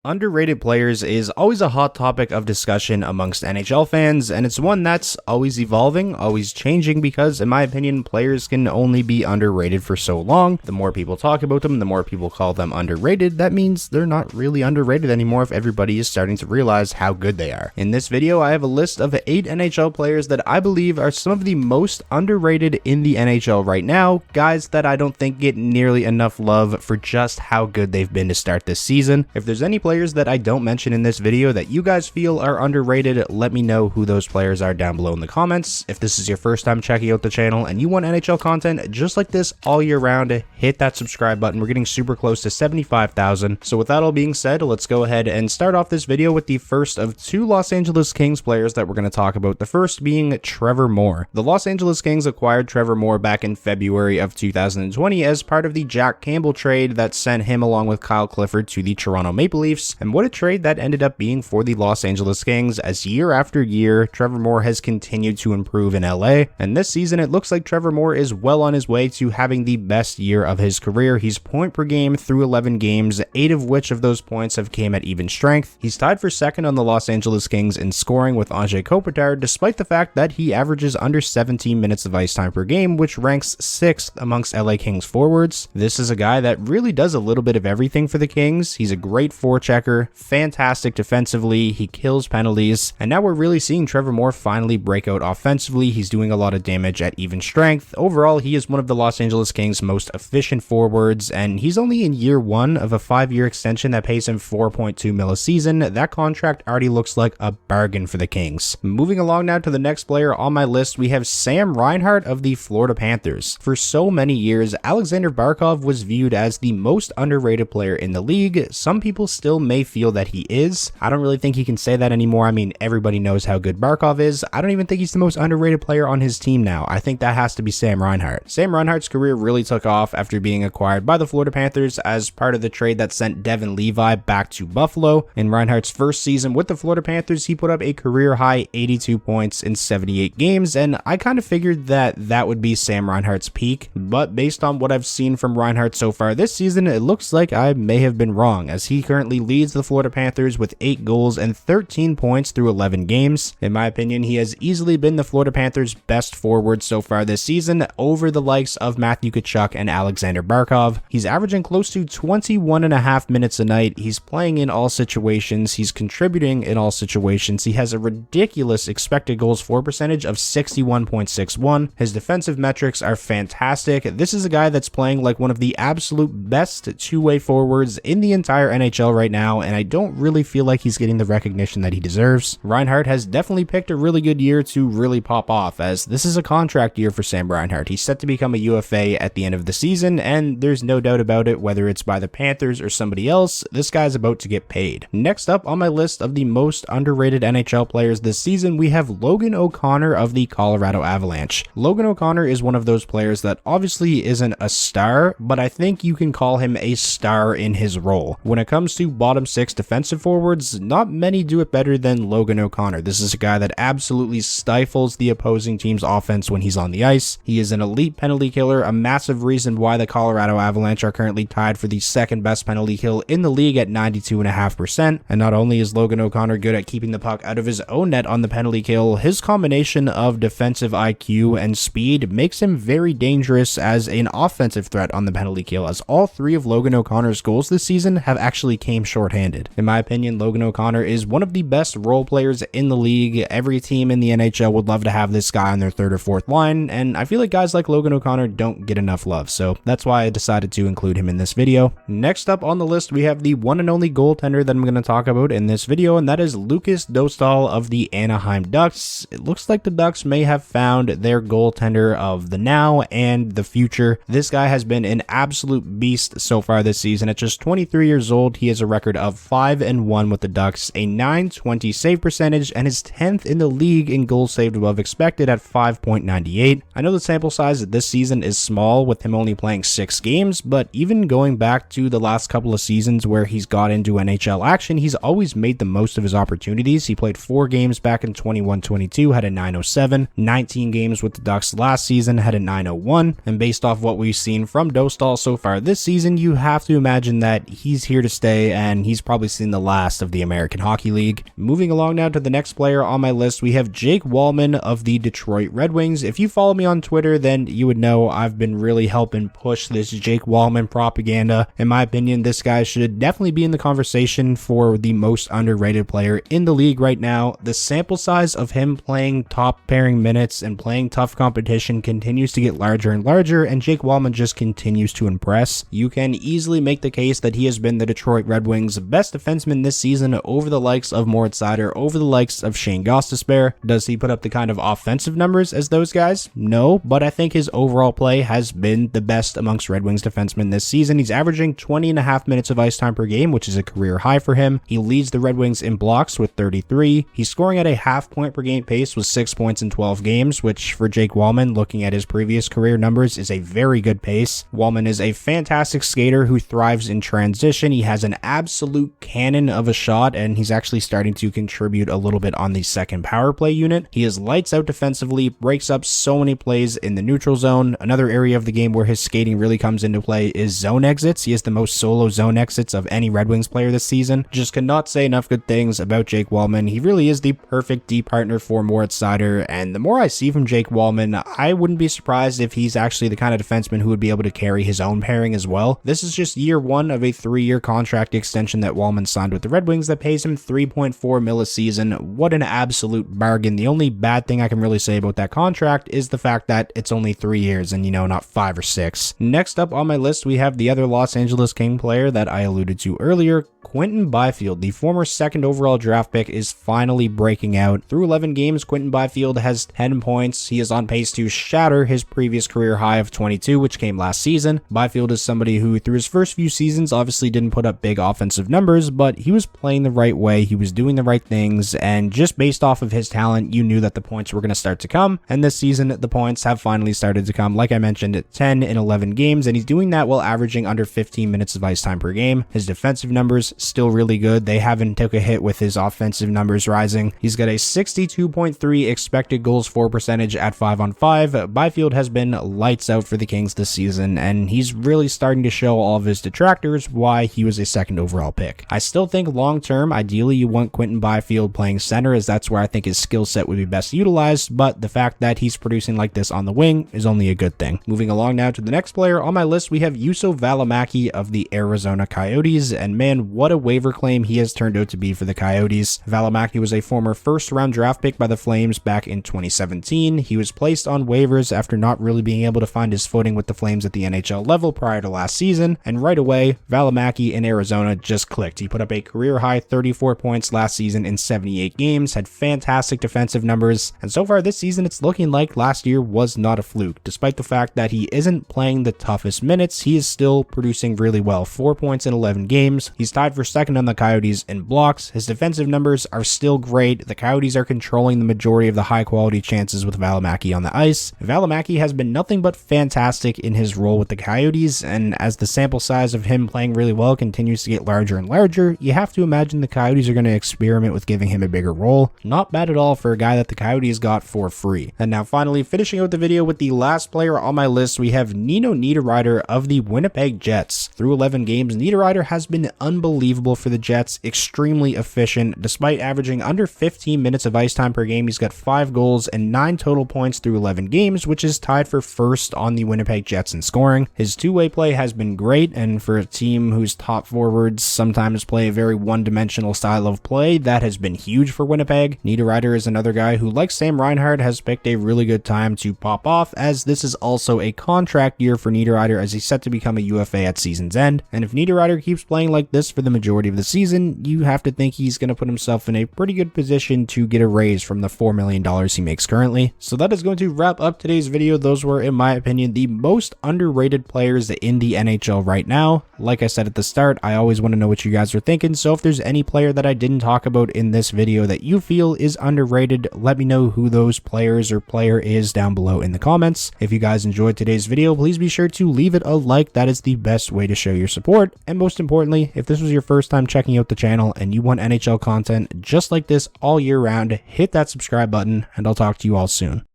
Underrated players is always a hot topic of discussion amongst NHL fans, and it's one that's always evolving, always changing, because in my opinion, players can only be underrated for so long. The more people talk about them, the more people call them underrated. That means they're not really underrated anymore if everybody is starting to realize how good they are. In this video, I have a list of 8 NHL players that I believe are some of the most underrated in the NHL right now, guys that I don't think get nearly enough love for just how good they've been to start this season. If there's any players that I don't mention in this video that you guys feel are underrated, let me know who those players are down below in the comments. If this is your first time checking out the channel and you want NHL content just like this all year round, hit that subscribe button. We're getting super close to 75,000. So with that all being said, let's go ahead and start off this video with the first of 2 Los Angeles Kings players that we're going to talk about. The first being Trevor Moore. The Los Angeles Kings acquired Trevor Moore back in February of 2020 as part of the Jack Campbell trade that sent him along with Kyle Clifford to the Toronto Maple Leafs. And what a trade that ended up being for the Los Angeles Kings, as year after year, Trevor Moore has continued to improve in LA. And this season, it looks like Trevor Moore is well on his way to having the best year of his career. He's point per game through 11 games, 8 of which of those points have came at even strength. He's tied for second on the Los Angeles Kings in scoring with Anze Kopitar, despite the fact that he averages under 17 minutes of ice time per game, which ranks 6th amongst LA Kings forwards. This is a guy that really does a little bit of everything for the Kings. He's a great forechecker, fantastic defensively, he kills penalties, and now we're really seeing Trevor Moore finally break out offensively. He's doing a lot of damage at even strength. Overall, he is one of the Los Angeles Kings' most efficient forwards, and he's only in year 1 of a 5-year extension that pays him $4.2 million a season. That contract already looks like a bargain for the Kings. Moving along now to the next player on my list, we have Sam Reinhart of the Florida Panthers. For so many years, Alexander Barkov was viewed as the most underrated player in the league. Some people still may feel that he is. I don't really think he can say that anymore. I mean, everybody knows how good Barkov is. I don't even think he's the most underrated player on his team now. I think that has to be Sam Reinhart. Sam Reinhart's career really took off after being acquired by the Florida Panthers as part of the trade that sent Devin Levi back to Buffalo. In Reinhart's first season with the Florida Panthers, he put up a career-high 82 points in 78 games, and I kind of figured that that would be Sam Reinhart's peak, but based on what I've seen from Reinhart so far this season, it looks like I may have been wrong, as he currently leads the Florida Panthers with 8 goals and 13 points through 11 games. In my opinion, he has easily been the Florida Panthers' best forward so far this season, over the likes of Matthew Tkachuk and Alexander Barkov. He's averaging close to 21.5 minutes a night. He's playing in all situations. He's contributing in all situations. He has a ridiculous expected goals for percentage of 61.61. His defensive metrics are fantastic. This is a guy that's playing like one of the absolute best two-way forwards in the entire NHL right now, and I don't really feel like he's getting the recognition that he deserves. Reinhart has definitely picked a really good year to really pop off, as this is a contract year for Sam Reinhart. He's set to become a UFA at the end of the season, and there's no doubt about it, whether it's by the Panthers or somebody else, this guy's about to get paid. Next up on my list of the most underrated NHL players this season, we have Logan OConnor of the Colorado Avalanche. Logan OConnor is one of those players that obviously isn't a star, but I think you can call him a star in his role. When it comes to bottom 6 defensive forwards, not many do it better than Logan OConnor. This is a guy that absolutely stifles the opposing team's offense when he's on the ice. He is an elite penalty killer, a massive reason why the Colorado Avalanche are currently tied for the second best penalty kill in the league at 92.5%. And not only is Logan OConnor good at keeping the puck out of his own net on the penalty kill, his combination of defensive IQ and speed makes him very dangerous as an offensive threat on the penalty kill, as all 3 of Logan OConnor's goals this season have actually came shorthanded. In my opinion, Logan OConnor is one of the best role players in the league. Every team in the NHL would love to have this guy on their 3rd or 4th line, and I feel like guys like Logan OConnor don't get enough love, so that's why I decided to include him in this video. Next up on the list, we have the one and only goaltender that I'm going to talk about in this video, and that is Lucas Dostal of the Anaheim Ducks. It looks like the Ducks may have found their goaltender of the now and the future. This guy has been an absolute beast so far this season. At just 23 years old, he has a record of 5-1 with the Ducks, a .920 save percentage, and is 10th in the league in goals saved above expected at 5.98. I know the sample size this season is small with him only playing 6 games, but even going back to the last couple of seasons where he's got into NHL action, he's always made the most of his opportunities. He played 4 games back in 21-22, had a .907, 19 games with the Ducks last season, had a .901, and based off what we've seen from Dostal so far this season, you have to imagine that he's here to stay, and and he's probably seen the last of the American Hockey League. Moving along now to the next player on my list, we have Jake Walman of the Detroit Red Wings. If you follow me on Twitter, then you would know I've been really helping push this Jake Walman propaganda. In my opinion, this guy should definitely be in the conversation for the most underrated player in the league right now. The sample size of him playing top pairing minutes and playing tough competition continues to get larger and larger, and Jake Walman just continues to impress. You can easily make the case that he has been the Detroit Red Wings' best defenseman this season over the likes of Moritz Seider, over the likes of Shane Gostisbehere. Does he put up the kind of offensive numbers as those guys? No, but I think his overall play has been the best amongst Red Wings defensemen this season. He's averaging 20.5 minutes of ice time per game, which is a career high for him. He leads the Red Wings in blocks with 33. He's scoring at a half point per game pace with 6 points in 12 games, which for Jake Walman, looking at his previous career numbers, is a very good pace. Walman is a fantastic skater who thrives in transition. He has an absolute cannon of a shot, and he's actually starting to contribute a little bit on the second power play unit. He is lights out defensively, breaks up so many plays in the neutral zone. Another area of the game where his skating really comes into play is zone exits. He has the most solo zone exits of any Red Wings player this season. Just cannot say enough good things about Jake Walman. He really is the perfect D partner for Moritz Seider, and the more I see from Jake Walman, I wouldn't be surprised if he's actually the kind of defenseman who would be able to carry his own pairing as well. This is just year one of a 3-year contract extension that Walman signed with the Red Wings that pays him $3.4 million a season. What an absolute bargain. The only bad thing I can really say about that contract is the fact that it's only 3 years and, not 5 or 6. Next up on my list, we have the other Los Angeles King player that I alluded to earlier, Quinton Byfield. The former second overall draft pick is finally breaking out. Through 11 games, Quinton Byfield has 10 points. He is on pace to shatter his previous career high of 22, which came last season. Byfield is somebody who, through his first few seasons, obviously didn't put up big offensive numbers, but he was playing the right way. He was doing the right things, and just based off of his talent, you knew that the points were going to start to come, and this season, the points have finally started to come. Like I mentioned, 10 in 11 games, and he's doing that while averaging under 15 minutes of ice time per game. His defensive numbers still really good. They haven't took a hit with his offensive numbers rising. He's got a 62.3 expected goals for percentage at 5-on-5. Byfield has been lights out for the Kings this season, and he's really starting to show all of his detractors why he was a second overall pick. I still think long term, ideally you want Quinton Byfield playing center, as that's where I think his skill set would be best utilized, but the fact that he's producing like this on the wing is only a good thing. Moving along now to the next player on my list, we have Yohan Valami of the Arizona Coyotes, and man, what a waiver claim he has turned out to be for the Coyotes. Valami was a former first-round draft pick by the Flames back in 2017. He was placed on waivers after not really being able to find his footing with the Flames at the NHL level prior to last season, and right away, Valami in Arizona just clicked. He put up a career-high 34 points last season in 78 games, had fantastic defensive numbers, and so far this season, it's looking like last year was not a fluke. Despite the fact that he isn't playing the toughest minutes, he is still producing really well. 4 points in 11 games. He's tied for second on the Coyotes in blocks. His defensive numbers are still great. The Coyotes are controlling the majority of the high-quality chances with Valami on the ice. Valami has been nothing but fantastic in his role with the Coyotes, and as the sample size of him playing really well continues to get larger and larger, you have to imagine the Coyotes are going to experiment with giving him a bigger role. Not bad at all for a guy that the Coyotes got for free. And now finally, finishing out the video with the last player on my list, we have Nino Niederreiter of the Winnipeg Jets. Through 11 games, Niederreiter has been unbelievable for the Jets, extremely efficient. Despite averaging under 15 minutes of ice time per game, he's got 5 goals and 9 total points through 11 games, which is tied for first on the Winnipeg Jets in scoring. His two-way play has been great, and for a team whose top forwards sometimes play a very one-dimensional style of play, that has been huge for Winnipeg. Niederreiter is another guy who, like Sam Reinhart, has picked a really good time to pop off, as this is also a contract year for Niederreiter, as he's set to become a UFA at season's end. And if Niederreiter keeps playing like this for the majority of the season, you have to think he's going to put himself in a pretty good position to get a raise from the $4 million he makes currently. So that is going to wrap up today's video. Those were, in my opinion, the most underrated players in the NHL right now. Like I said at the start, I always want to know what you guys are thinking, so if there's any player that I didn't talk about in this video that you feel is underrated, let me know who those players or player is down below in the comments. If you guys enjoyed today's video, please be sure to leave it a like. That is the best way to show your support. And most importantly, if this was your first time checking out the channel and you want NHL content just like this all year round, hit that subscribe button, and I'll talk to you all soon.